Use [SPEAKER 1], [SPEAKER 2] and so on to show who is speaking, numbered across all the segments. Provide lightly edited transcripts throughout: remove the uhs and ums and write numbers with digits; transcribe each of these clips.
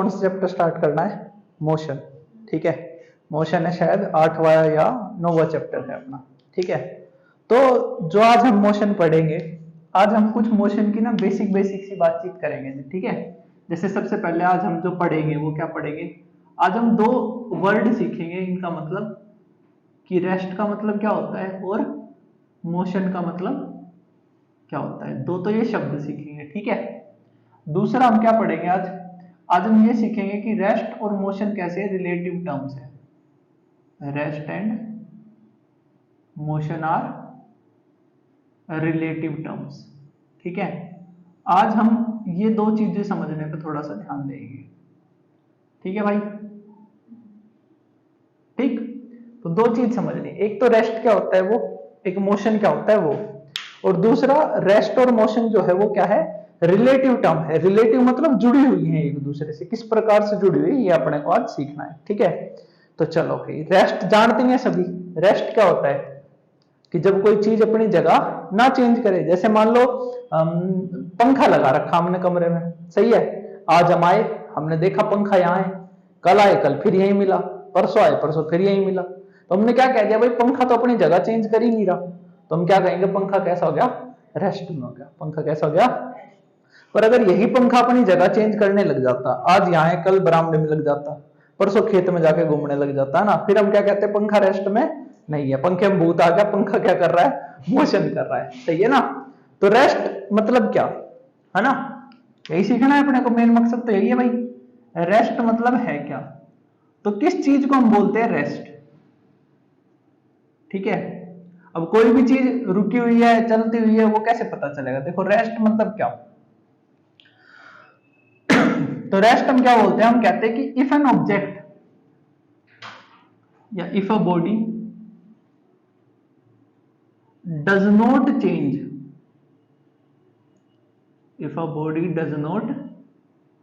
[SPEAKER 1] कौन सा chapter start करना है? मोशन। ठीक है, मोशन है शायद 8वां या 9वां चैप्टर है अपना। ठीक है, तो जो आज हम मोशन पढ़ेंगे, आज हम कुछ मोशन की ना बेसिक बेसिक सी बातचीत करेंगे। ठीक है, जैसे सबसे पहले आज हम जो पढ़ेंगे वो क्या पढ़ेंगे? आज हम दो वर्ड सीखेंगे, इनका मतलब कि रेस्ट का मतलब क्या होता है और मोशन का मतलब क्या होता है। दो तो ये शब्द सीखेंगे। ठीक है, दूसरा हम क्या पढ़ेंगे आज? आज हम ये सीखेंगे कि रेस्ट और मोशन कैसे रिलेटिव टर्म्स है। Rest and motion are relative terms. ठीक है, आज हम ये दो चीजें समझने पे थोड़ा सा ध्यान देंगे। ठीक है भाई, ठीक। तो दो चीज समझनी, एक तो रेस्ट क्या होता है वो, एक मोशन क्या होता है वो, और दूसरा रेस्ट और मोशन जो है वो क्या है? रिलेटिव टर्म है। रिलेटिव मतलब जुड़ी हुई है एक दूसरे से, किस प्रकार से जुड़ी हुई ये अपने को आज सीखना है। ठीक है, तो चलो भाई, रेस्ट जानते हैं सभी। रेस्ट क्या होता है कि जब कोई चीज अपनी जगह ना चेंज करे। जैसे मान लो पंखा लगा रखा हमने कमरे में, सही है, आज हम आए, हमने देखा पंखा यहाँ है, कल आए कल फिर यही मिला, परसों आए परसों फिर यही मिला, तो हमने क्या कह दिया भाई, पंखा तो अपनी जगह चेंज कर ही नहीं रहा, तो हम क्या कहेंगे? पंखा कैसा हो गया? रेस्ट में हो गया। पंखा कैसा हो गया? पर अगर यही पंखा अपनी जगह चेंज करने लग जाता, आज यहाँ है कल बरामदे में लग जाता, परसों खेत में जाके घूमने लग जाता है ना, फिर हम क्या कहते हैं? पंखा रेस्ट में नहीं है, पंखे में भूत आ गया, पंखा क्या कर रहा है? मोशन कर रहा है। सही है ना? तो रेस्ट मतलब क्या है ना, यही सीखना है अपने को। मेन मकसद तो यही है भाई, रेस्ट मतलब है क्या। तो किस चीज को हम बोलते हैं? रेस्ट। ठीक है, अब कोई भी चीज रुकी हुई है, चलती हुई है, वो कैसे पता चलेगा? देखो, रेस्ट मतलब क्या। तो रेस्ट हम क्या बोलते हैं? हम कहते हैं कि इफ एन ऑब्जेक्ट या if a body does not change, if a body does not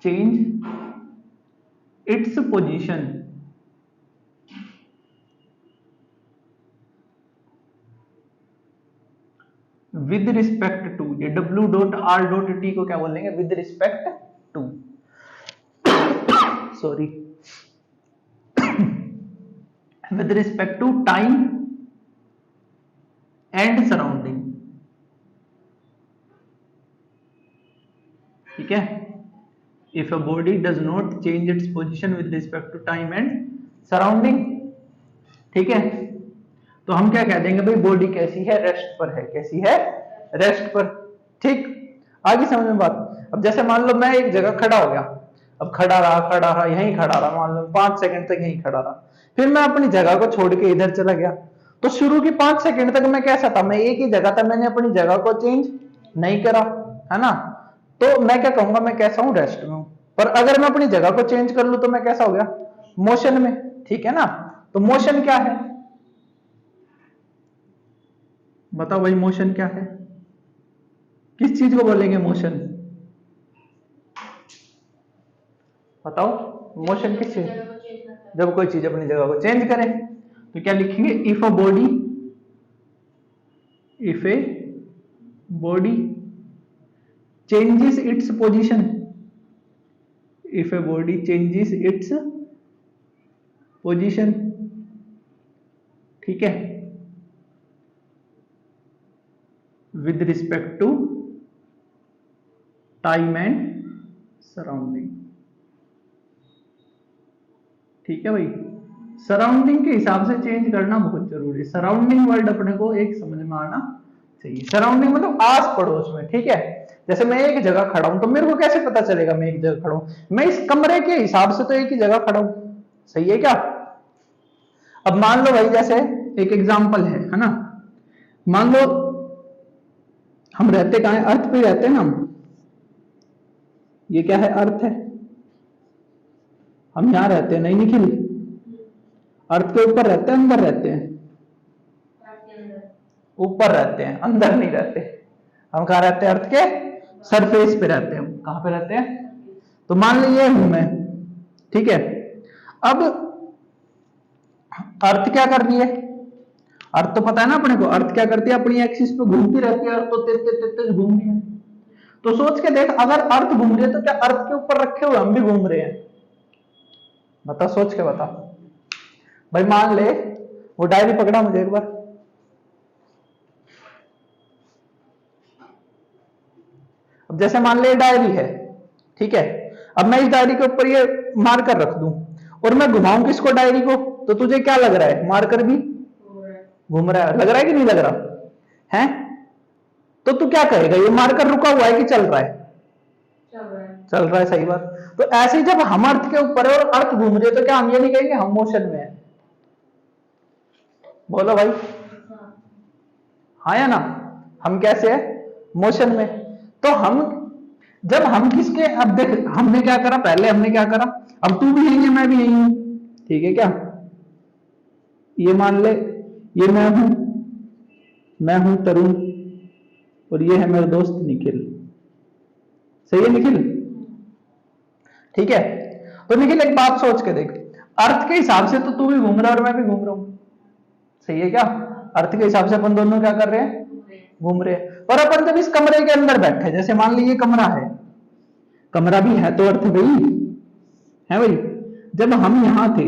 [SPEAKER 1] change its position with respect to, ये W.R.T को क्या बोलेंगे? With respect to, sorry, with respect to time and surrounding. ठीक है, if a body does not change its position with respect to time and surrounding. ठीक है, तो हम क्या कह देंगे भाई? बॉडी कैसी है? रेस्ट पर है। कैसी है? रेस्ट पर। ठीक, आगे समझ में बात। अब जैसे मान लो मैं एक जगह खड़ा हो गया, अब खड़ा रहा यहीं खड़ा रहा, मान लो 5 सेकंड तक यहीं खड़ा रहा, फिर मैं अपनी जगह को छोड़ के इधर चला गया, तो शुरू की 5 सेकंड तक मैं कैसा था? मैं एक ही जगह था, मैंने अपनी जगह को चेंज नहीं करा, है ना, तो मैं क्या कहूंगा? मैं कैसा हूं? रेस्ट में हूं। पर अगर मैं अपनी जगह को चेंज कर लूं तो मैं कैसा हो गया? मोशन में। ठीक है ना? तो मोशन क्या है? बताओ भाई, मोशन क्या है? किस चीज को बोलेंगे मोशन? बताओ, मोशन किस चीज? जब कोई चीज अपनी जगह को चेंज करे। तो क्या लिखेंगे? If a body changes its position, if a body changes its position. ठीक है, with respect to time and surrounding. ठीक है भाई, सराउंडिंग के हिसाब से चेंज करना बहुत जरूरी है। सराउंडिंग वर्ड अपने को एक समझ में आना चाहिए। सराउंडिंग मतलब आस पड़ोस में। ठीक है, जैसे मैं एक जगह खड़ा हूं, तो मेरे को कैसे पता चलेगा मैं एक जगह खड़ा हूं? मैं इस कमरे के हिसाब से तो एक ही जगह खड़ा हूं। सही है क्या? अब मान लो भाई, जैसे एक एग्जांपल है ना, मान लो हम रहते कहां है? अर्थ पे रहते हैं ना हम। ये क्या है? अर्थ है। हम यहां रहते हैं, नहीं निखिल? अर्थ के ऊपर रहते हैं, अंदर रहते हैं? ऊपर रहते हैं, अंदर नहीं रहते। हम कहां रहते हैं? अर्थ के सरफेस पे रहते हैं। कहां पे रहते हैं? तो मान लीजिए हूं मैं, ठीक है। अब अर्थ क्या कर रही है? अर्थ तो पता है ना अपने को, अर्थ क्या करती है? अपनी एक्सिस पे घूमती रहती है। अर्थ तो तेज घूम रही है। तो सोच के देख, अगर अर्थ घूम रही है तो क्या अर्थ के ऊपर रखे हुए हम भी घूम रहे हैं? बता, सोच के बता भाई। मान ले वो डायरी पकड़ा मुझे एक बार, अब जैसे मान ले डायरी है, ठीक है, अब मैं इस डायरी के ऊपर ये मार्कर रख दूं और मैं घुमाऊं किसको, डायरी को, तो तुझे क्या लग रहा है, मार्कर भी घूम रहा है, लग रहा है कि नहीं लग रहा है? तो तू क्या कहेगा, ये मार्कर रुका हुआ है कि चल रहा है? चल रहा है, सही बात। तो ऐसे ही जब हम अर्थ के ऊपर है और अर्थ घूम रहे तो क्या हम ये नहीं कहेंगे हम मोशन में है? बोलो भाई, हाँ या ना? हम कैसे है, मोशन में। तो हम जब हम किसके, अब देख हमने क्या करा, पहले हमने क्या करा, अब तू भी यही है मैं भी यही हूं, ठीक है क्या? ये मान ले ये मैं हूं तरुण और ये है मेरा दोस्त निखिल, सही है निखिल? ठीक है, तो निखिल एक बात सोच के देख, अर्थ के हिसाब से तो तू भी घूम रहा है और मैं भी घूम रहा हूं, सही है क्या? अर्थ के हिसाब से अपन दोनों क्या कर रहे हैं, घूम रहे हैं। और अपन जब इस कमरे के अंदर बैठे, जैसे मान लीजिए कमरा है, कमरा भी है तो अर्थ भाई है भाई। जब हम यहां थे,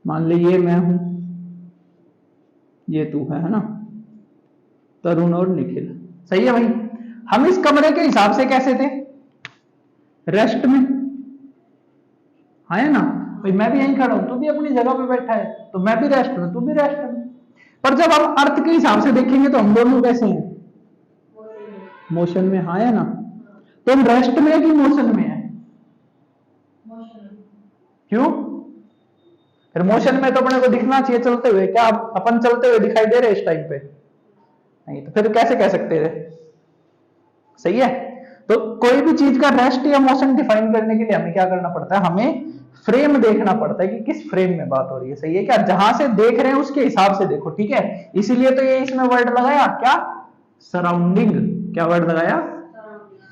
[SPEAKER 1] मान लीजिए मैं हूं, ये तू है ना, तरुण और निखिल, सही है भाई। हम इस कमरे के हिसाब से कैसे थे, रेस्ट में, है ना भाई? मैं भी यहीं खड़ा हूं, तू भी अपनी जगह पे बैठा है, तो मैं भी रेस्ट में, तू भी रेस्ट में। पर जब हम अर्थ के हिसाब से देखेंगे तो हम दोनों कैसे हैं, मोशन में, हाँ या ना? तो हम रेस्ट में है कि मोशन में है? क्यों? फिर मोशन में तो अपने को दिखना चाहिए चलते हुए, क्या अपन चलते हुए दिखाई दे रहे इस टाइम पे? नहीं, तो फिर कैसे कह सकते थे? सही है। तो कोई भी चीज का रेस्ट या मोशन डिफाइन करने के लिए हमें क्या करना पड़ता है, हमें फ्रेम देखना पड़ता है कि किस फ्रेम में बात हो रही है, सही है क्या? जहां से देख रहे हैं उसके हिसाब से देखो, ठीक है? इसीलिए तो ये इसमें वर्ड लगाया क्या, सराउंडिंग। क्या वर्ड लगाया?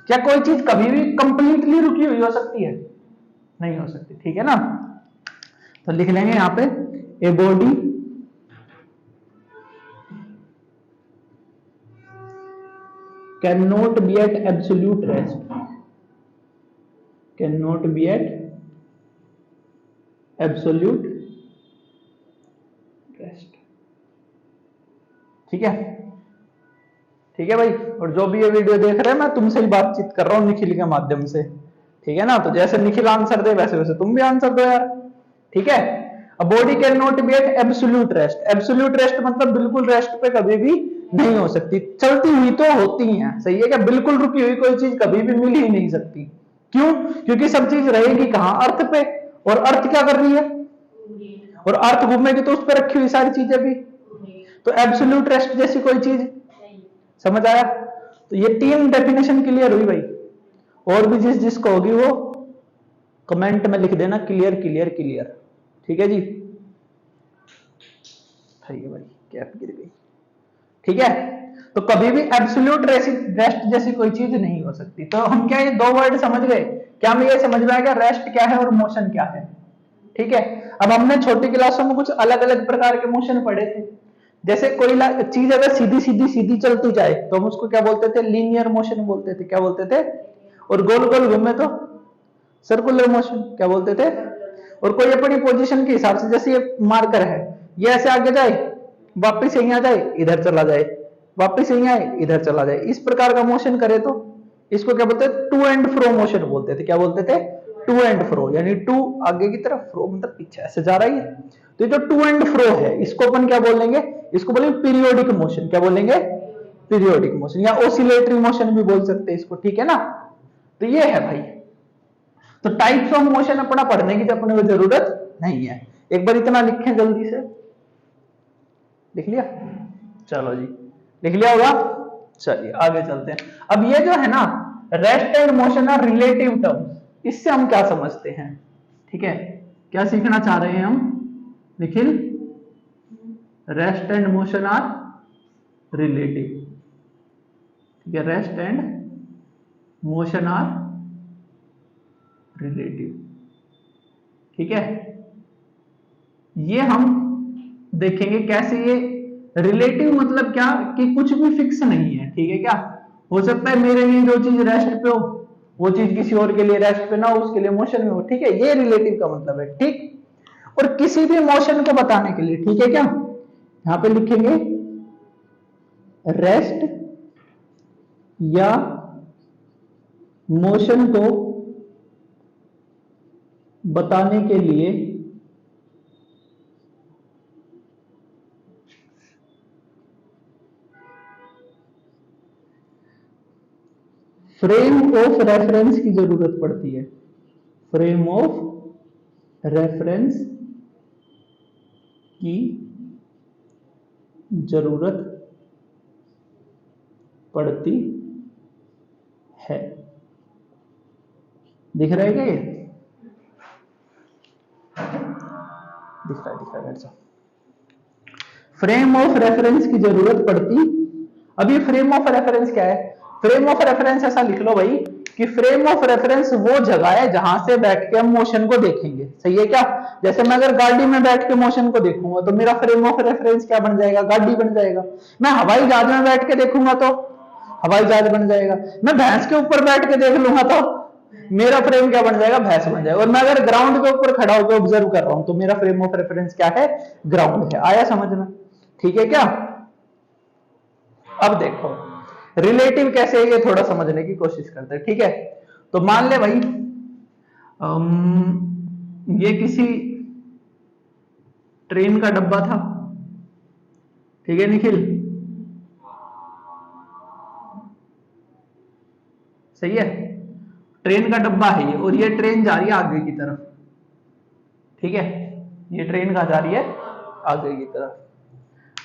[SPEAKER 1] क्या कोई चीज कभी भी कंप्लीटली रुकी हुई हो सकती है? नहीं हो सकती, ठीक है ना? तो लिख लेंगे यहां पे, a body can not be at absolute rest, can not be at absolute rest, ठीक है? ठीक है भाई। और जो भी ये वीडियो देख रहे हैं, मैं तुमसे ही बातचीत कर रहा हूं निखिल के माध्यम से, ठीक है ना? तो जैसे निखिल आंसर दे वैसे वैसे तुम भी आंसर दो यार, ठीक है? A body can not be at absolute rest, absolute rest मतलब बिल्कुल रेस्ट पे कभी भी नहीं हो सकती, चलती हुई तो होती हैं, सही है क्या? बिल्कुल रुकी हुई कोई चीज कभी भी मिल ही नहीं सकती। क्यों? क्योंकि सब चीज रहेगी कहां, अर्थ पे, और अर्थ क्या कर रही है, और अर्थ घूमेगी तो उस पर रखी हुई सारी चीजें भी, तो एब्सोल्यूट रेस्ट जैसी कोई चीज, समझ आया? तो ये 3 डेफिनेशन क्लियर हुई भाई। और भी जिसको होगी वो कमेंट में लिख देना, क्लियर क्लियर क्लियर, ठीक है जी? ठीक है भाई, कैप गिर गई, ठीक है? तो कभी भी एब्सोल्यूट रेस्ट जैसी कोई चीज नहीं हो सकती। तो हम क्या ये 2 वर्ड समझ गए? क्या हमें ये समझ में आएगा रेस्ट क्या है और मोशन क्या है? ठीक है। अब हमने छोटी क्लासों में कुछ अलग अलग प्रकार के मोशन पढ़े थे, जैसे कोई चीज अगर सीधी सीधी सीधी चलती जाए तो हम उसको क्या बोलते थे, लीनियर मोशन बोलते थे। क्या बोलते थे? और गोल गोल घूमे तो सर्कुलर मोशन, क्या बोलते थे? और कोई अपनी पोजीशन के हिसाब से, जैसे ये मार्कर है, ये ऐसे आगे जाए, वापिस यहीं आ जाए, इधर चला जाए, वापिस यहीं आए, इधर चला जाए, इस प्रकार का मोशन करे तो इसको क्या बोलते थे? टू एंड फ्रो मोशन बोलते थे। क्या बोलते थे? टू एंड फ्रो, यानी टू आगे की तरफ, फ्रो मतलब पीछे ऐसे जा रही है। तो ये जो टू एंड फ्रो है इसको अपन क्या बोलेंगे? इसको बोलेंगे पीरियोडिक मोशन। क्या बोलेंगे? पीरियोडिक मोशन, या ओसिलेटरी मोशन भी बोल सकते हैं इसको, ठीक है ना? तो ये है भाई। तो टाइप्स ऑफ मोशन अपना पढ़ने की अपने को जरूरत नहीं है, एक बार इतना लिखें जल्दी से, लिख लिया? चलो जी, लिख लिया होगा? चलिए आगे चलते हैं। अब ये जो है ना rest and motion are relative terms, इससे हम क्या समझते हैं? ठीक है, क्या सीखना चाह रहे हैं हम Nikhil? Rest and motion are relative, ठीक है? Rest and motion are relative, ठीक है? ये हम देखेंगे कैसे ये रिलेटिव मतलब क्या, कि कुछ भी फिक्स नहीं है, ठीक है? क्या हो सकता है मेरे लिए जो चीज रेस्ट पे हो वो चीज किसी और के लिए रेस्ट पे ना हो, उसके लिए मोशन में हो, ठीक है, ये रिलेटिव का मतलब है, ठीक। और किसी भी मोशन को बताने के लिए, ठीक है क्या, यहां पे लिखेंगे रेस्ट या मोशन को बताने के लिए फ्रेम ऑफ रेफरेंस की जरूरत पड़ती है, फ्रेम ऑफ रेफरेंस की जरूरत पड़ती है। दिख रहा है क्या, ये दिख रहा है। फ्रेम ऑफ रेफरेंस की जरूरत पड़ती। अब ये फ्रेम ऑफ रेफरेंस क्या है, फ्रेम ऑफ रेफरेंस ऐसा लिख लो भाई कि फ्रेम ऑफ रेफरेंस वो जगह है जहां से बैठ के हम मोशन को देखेंगे, सही है क्या। जैसे मैं अगर गाड़ी में बैठ के मोशन को देखूंगा तो मेरा फ्रेम ऑफ रेफरेंस क्या बन जाएगा, गाड़ी बन जाएगा। मैं हवाई जहाज में बैठ के देखूंगा तो हवाई जहाज बन जाएगा। मैं भैंस के ऊपर बैठ के देख लूंगा तो मेरा फ्रेम क्या बन जाएगा, भैंस बन जाएगा। और मैं अगर ग्राउंड के ऊपर खड़ा होकर ऑब्जर्व कर रहा हूं तो मेरा फ्रेम ऑफ रेफरेंस क्या है, ग्राउंड है। आया समझ में, ठीक है क्या। अब देखो रिलेटिव कैसे है, ये थोड़ा समझने की कोशिश करते हैं, ठीक है। तो मान ले भाई ये किसी ट्रेन का डब्बा था, ठीक है निखिल, सही है, ट्रेन का डब्बा है ये, और ये ट्रेन जा रही है आगे की तरफ, ठीक है, ये ट्रेन कहां जा रही है, आगे की तरफ।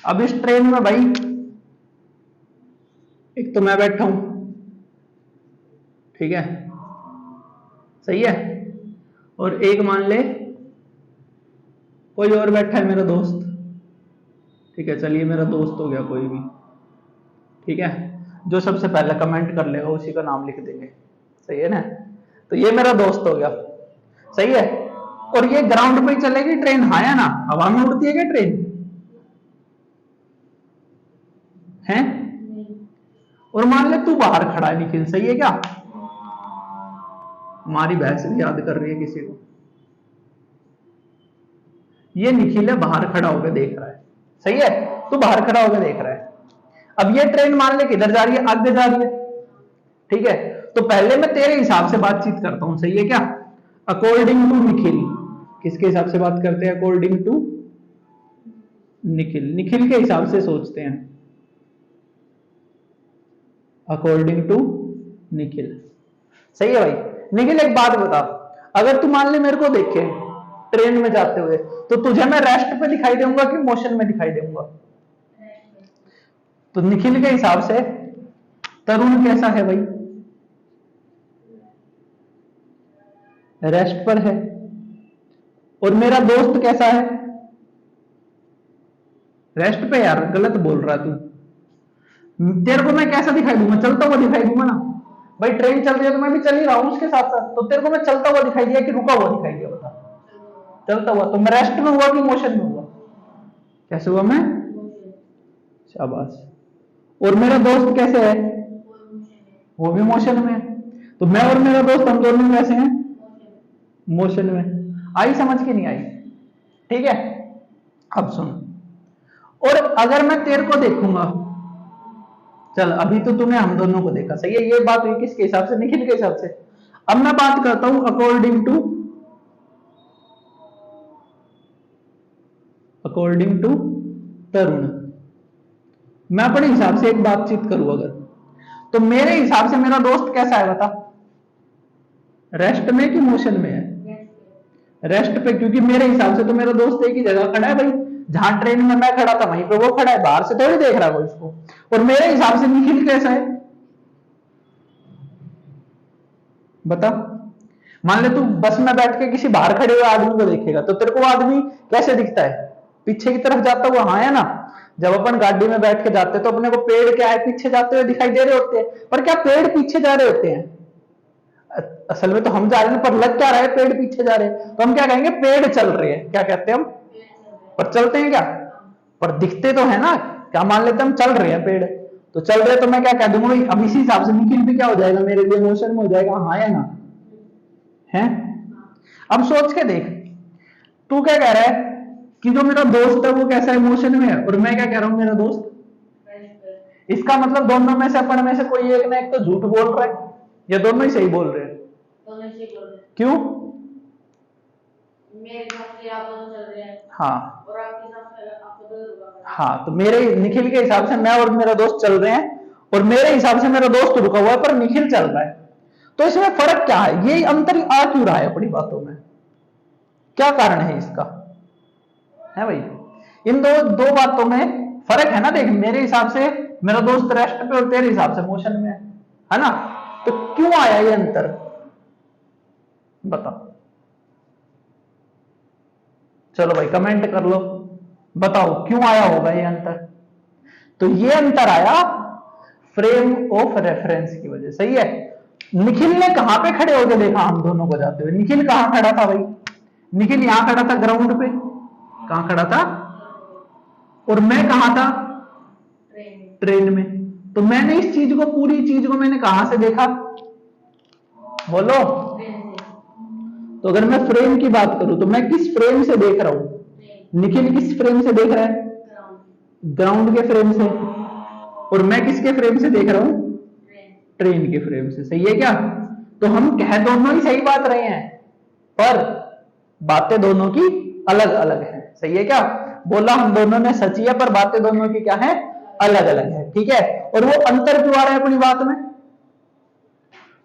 [SPEAKER 1] अब इस ट्रेन में भाई एक तो मैं बैठा हूं, ठीक है, सही है, और एक मान ले कोई और बैठा है, मेरा दोस्त, ठीक है, चलिए मेरा दोस्त हो गया कोई भी, ठीक है, जो सबसे पहले कमेंट कर लेगा उसी का नाम लिख देंगे, सही है ना। तो ये मेरा दोस्त हो गया, सही है, और ये ग्राउंड पे चलेगी ट्रेन, हाँ या ना, हवा में उड़ती है क्या ट्रेन, है। और मान ले तू बाहर खड़ा है निखिल, सही है क्या, हमारी बहस भी याद कर रही है किसी को, ये निखिल है बाहर खड़ा होकर देख रहा है, सही है, तू बाहर खड़ा होकर देख रहा है। अब ये ट्रेन मान ले किधर जा रही है, आगे जा रही है, ठीक है। तो पहले मैं तेरे हिसाब से बातचीत करता हूं, सही है क्या, अकॉर्डिंग टू निखिल, किसके हिसाब से बात करते हैं, अकॉर्डिंग टू निखिल, निखिल के हिसाब से सोचते हैं, अकॉर्डिंग टू निखिल, सही है भाई। निखिल एक बात बता, अगर तू मान ले मेरे को देखे ट्रेन में जाते हुए तो तुझे मैं रेस्ट पे दिखाई दूंगा कि मोशन में दिखाई दूंगा। तो निखिल के हिसाब से तरुण कैसा है भाई, रेस्ट पर है, और मेरा दोस्त कैसा है, रेस्ट पे। यार गलत बोल रहा तू, तेरे को मैं कैसा दिखाई दूंगा, चलता हुआ दिखाई दूंगा ना भाई, ट्रेन चल रही है तो मैं भी चल ही रहा हूं उसके साथ साथ, तो तेरे को मैं चलता हुआ दिखाई दिया कि रुका हुआ दिखाई दिया, बता। चलता हुआ, तो मैं रेस्ट में हुआ कि मोशन में हुआ, कैसे हुआ मैं, शाबाश। और मेरा दोस्त कैसे है, वो भी मोशन में है, तो मैं और मेरा दोस्त हम दोनों कैसे हैं, मोशन में। आई समझ के नहीं आई, ठीक है। अब सुन, और अगर मैं तेरे को देखूंगा, चल अभी तो तूने हम दोनों को देखा, सही है, ये बात हुई किसके हिसाब से, निखिल के हिसाब से। अब मैं बात करता हूं अकॉर्डिंग टू तरुण। मैं अपने हिसाब से एक बातचीत करूं अगर, तो मेरे हिसाब से मेरा दोस्त कैसा है बता, रेस्ट में कि मोशन में है, रेस्ट पे, क्योंकि मेरे हिसाब से तो मेरा दोस्त एक ही जगह खड़ा है भाई, जहां ट्रेन में मैं खड़ा था वहीं पे वो खड़ा है, बाहर से थोड़ी देख रहा है उसको। और मेरे हिसाब से निखिल कैसा है बता। मान ले तू बस में बैठ के किसी बाहर खड़े हुए आदमी को देखेगा तो तेरे को वो आदमी कैसे दिखता है, पीछे की तरफ जाता हुआ, हाँ है ना। जब अपन गाड़ी में बैठ के जाते हैं तो अपने को पेड़ क्या है पीछे जाते हुए दिखाई दे रहे होते हैं, पर क्या पेड़ पीछे जा रहे होते हैं, असल में तो हम जा रहे हैं, पर लग क्या रहा है पेड़ पीछे जा रहे हैं, तो हम क्या कहेंगे, पेड़ चल रहे हैं, क्या कहते हैं हम, पर चलते हैं क्या, पर दिखते तो है ना, क्या मान लेते हम चल रहे हैं पेड़। तो चल रहे तो मैं क्या कह दूंगा भाई, अब इसी हिसाब से निखिल भी क्या हो जाएगा मेरे लिए मोशन में हो जाएगा, हाँ या ना है। अब सोच के देख, तू क्या कह रहा है कि जो मेरा दोस्त है वो कैसा इमोशन में है, और मैं क्या कह रहा हूं मेरा दोस्त, इसका मतलब दोनों में से अपन में से कोई एक ना एक तो झूठ बोल रहा है, या दोनों ही सही बोल रहे हैं?
[SPEAKER 2] दोनों सही बोल रहे हैं।
[SPEAKER 1] क्यों?
[SPEAKER 2] मेरे हिसाब से आप दोनों चल रहे हैं,
[SPEAKER 1] हाँ,
[SPEAKER 2] और आपके हिसाब से आपको दोनों रुका हुआ है।
[SPEAKER 1] हाँ, तो मेरे निखिल के हिसाब से मैं और मेरा दोस्त चल रहे हैं, और मेरे हिसाब से मेरा दोस्त रुका हुआ है पर निखिल चल रहा है। तो इसमें फर्क क्या है, ये अंतर आ क्यों रहा है अपनी बातों में, क्या कारण है इसका, है भाई? इन दो बातों में फर्क है ना। देख, मेरे हिसाब से मेरा दोस्त रेस्ट पे और तेरे हिसाब से मोशन में है ना, तो क्यों आया ये अंतर, बताओ। चलो भाई कमेंट कर लो, बताओ क्यों आया होगा ये अंतर। तो ये अंतर आया फ्रेम ऑफ रेफरेंस की वजह। सही है। निखिल ने कहां पे खड़े होकर देखा हम दोनों को जाते हुए? निखिल कहां खड़ा था भाई? निखिल यहां खड़ा था ग्राउंड पे। कहां खड़ा था? और मैं कहां था? ट्रेन में। तो मैंने इस चीज को, पूरी चीज को मैंने कहां से देखा, बोलो। तो अगर मैं फ्रेम की बात करूं तो मैं किस फ्रेम से देख रहा हूं? निखिल किस फ्रेम से देख रहा है? ग्राउंड के फ्रेम से। और मैं किसके फ्रेम से देख रहा हूं? ट्रेन के फ्रेम से। सही है क्या? तो हम कह दोनों ही सही बात रहे हैं, पर बातें दोनों की अलग अलग है। सही है क्या? बोला हम दोनों ने सच ही है, पर बातें दोनों की क्या है? अलग अलग है। ठीक है। और वो अंतर क्यों आ रहा है अपनी बात में?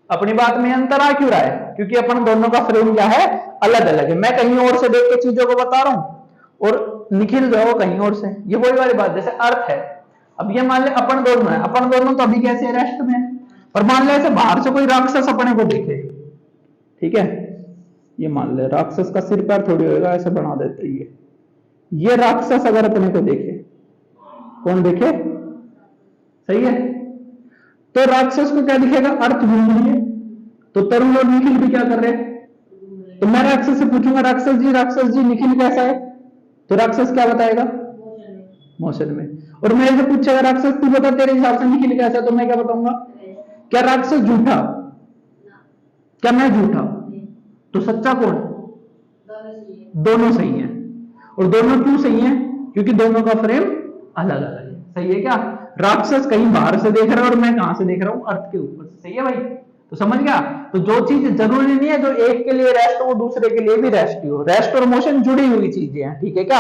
[SPEAKER 1] अपनी बात में अंतर आ क्यों रहा है? क्योंकि अपन दोनों का फ्रेम क्या है? अलग अलग है। मैं कहीं और से देख के चीजों को बता रहा हूं और निखिल जो है वो कहीं और से। ये वही वाली बात, जैसे अर्थ है। अब ये मान ले अपन दोनों है, अपन दोनों तो अभी कैसे रेस्ट में है, और मान ले ऐसे बाहर से कोई राक्षस अपने को देखे, ठीक है, ये मान ले राक्षस का सिर पैर थोड़ी होगा, ऐसे बना देते ये राक्षस अगर अपने को देखे, कौन देखे? सही है। तो राक्षस को क्या दिखेगा? अर्थ ढूंढ लिए। तो तरुण और निखिल भी क्या कर रहे हैं? तो मैं राक्षस से पूछूंगा, राक्षस जी निखिल कैसा है? तो राक्षस क्या बताएगा? मोशन में। और मैं इसे पूछेगा राक्षस तू बता तेरे हिसाब से निखिल कैसा है, तो मैं क्या बताऊंगा? क्या राक्षस झूठा? क्या मैं झूठा? तो सच्चा कौन? दोनों सही हैं। और दोनों क्यों सही हैं? क्योंकि दोनों का फ्रेम अलग अलग है। सही है क्या? राक्षस कहीं बाहर से देख रहा है और मैं कहां से देख रहा हूं? अर्थ के ऊपर से। सही है भाई? तो समझ गया? तो जो चीज जरूरी नहीं है जो एक के लिए रेस्ट हो वो दूसरे के लिए भी रेस्ट हो। रेस्ट और मोशन जुड़ी हुई चीजें हैं। ठीक है क्या?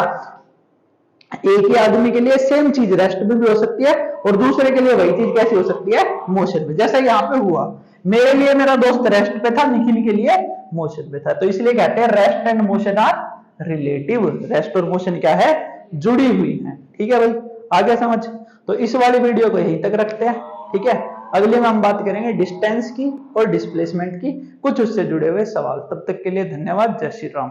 [SPEAKER 1] एक ही आदमी के लिए सेम चीज रेस्ट में भी हो सकती है और दूसरे के लिए वही चीज कैसी हो सकती है? मोशन में। जैसा यहाँ पे हुआ, मेरे लिए मेरा दोस्त रेस्ट पे था, निखिल के लिए मोशन पे था। तो इसलिए कहते हैं rest and motion are relative. Rest और मोशन क्या है? जुड़ी हुई है। ठीक है भाई? आगे समझ। तो इस वाली वीडियो को यहीं तक रखते हैं। ठीक है। अगले में हम बात करेंगे डिस्टेंस की और डिस्प्लेसमेंट की, कुछ उससे जुड़े हुए सवाल। तब तक के लिए धन्यवाद। जय श्री राम।